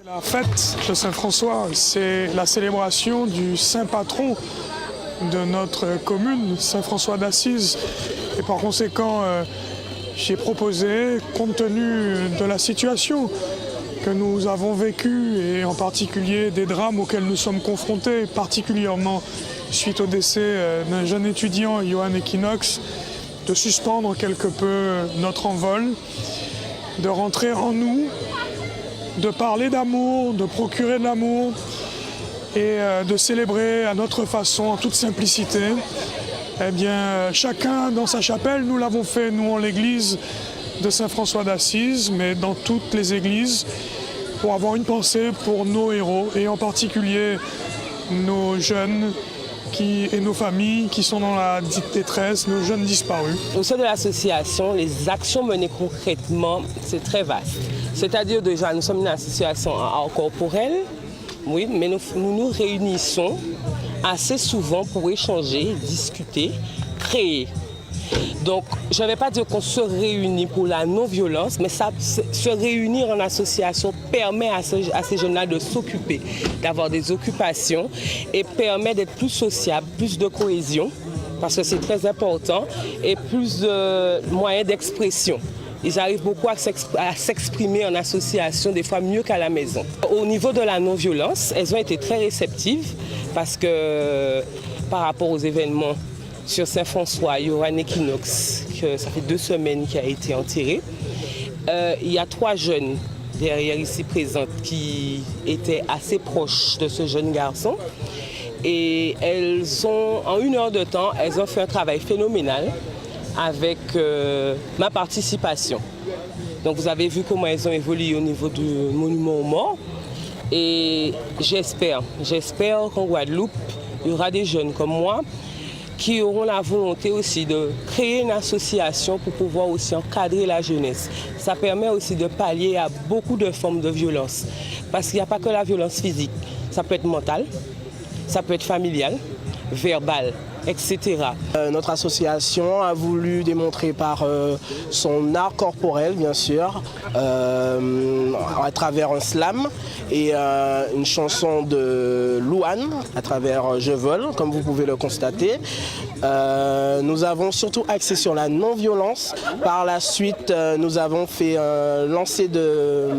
La fête de Saint-François, c'est la célébration du saint patron de notre commune, Saint-François d'Assise. Et par conséquent, j'ai proposé, compte tenu de la situation que nous avons vécue et en particulier des drames auxquels nous sommes confrontés, particulièrement suite au décès d'un jeune étudiant, Johan Equinox, de suspendre quelque peu notre envol, de rentrer en nous, de parler d'amour, de procurer de l'amour et de célébrer à notre façon, en toute simplicité. Eh bien, chacun dans sa chapelle, nous l'avons fait, nous, en l'église de Saint-François d'Assise, mais dans toutes les églises, pour avoir une pensée pour nos héros, et en particulier nos jeunes et nos familles qui sont dans la dite détresse, nos jeunes disparus. Au sein de l'association, les actions menées concrètement, c'est très vaste. C'est-à-dire déjà, nous sommes une association en art corporel, oui, mais nous réunissons assez souvent pour échanger, discuter, créer. Donc, je ne vais pas dire qu'on se réunit pour la non-violence, mais se réunir en association permet à ces jeunes-là de s'occuper, d'avoir des occupations et permet d'être plus sociable, plus de cohésion, parce que c'est très important, et plus de moyens d'expression. Ils arrivent beaucoup à s'exprimer en association, des fois mieux qu'à la maison. Au niveau de la non-violence, elles ont été très réceptives parce que par rapport aux événements sur Saint-François, Johan Equinox, que ça fait 2 semaines qu'il a été enterré, il y a 3 jeunes derrière ici présentes qui étaient assez proches de ce jeune garçon. Et en 1 heure de temps, elles ont fait un travail phénoménal avec ma participation. Donc vous avez vu comment elles ont évolué au niveau du monument aux morts. Et j'espère qu'en Guadeloupe, il y aura des jeunes comme moi qui auront la volonté aussi de créer une association pour pouvoir aussi encadrer la jeunesse. Ça permet aussi de pallier à beaucoup de formes de violence. Parce qu'il n'y a pas que la violence physique. Ça peut être mentale, ça peut être familiale, verbale, etc. Notre association a voulu démontrer par son art corporel, bien sûr, à travers un slam et une chanson de Louane, à travers Je vole, comme vous pouvez le constater. Nous avons surtout axé sur la non-violence. Par la suite, nous avons fait un lancer de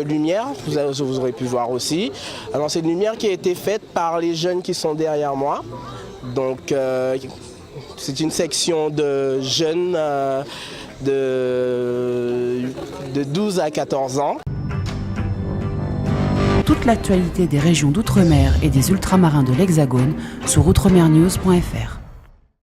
lumière, vous aurez pu voir aussi. Un lancer de lumière qui a été fait par les jeunes qui sont derrière moi. Donc c'est une section de jeunes de 12 à 14 ans. Toute l'actualité des régions d'outre-mer et des ultramarins de l'Hexagone sur outremernews.fr.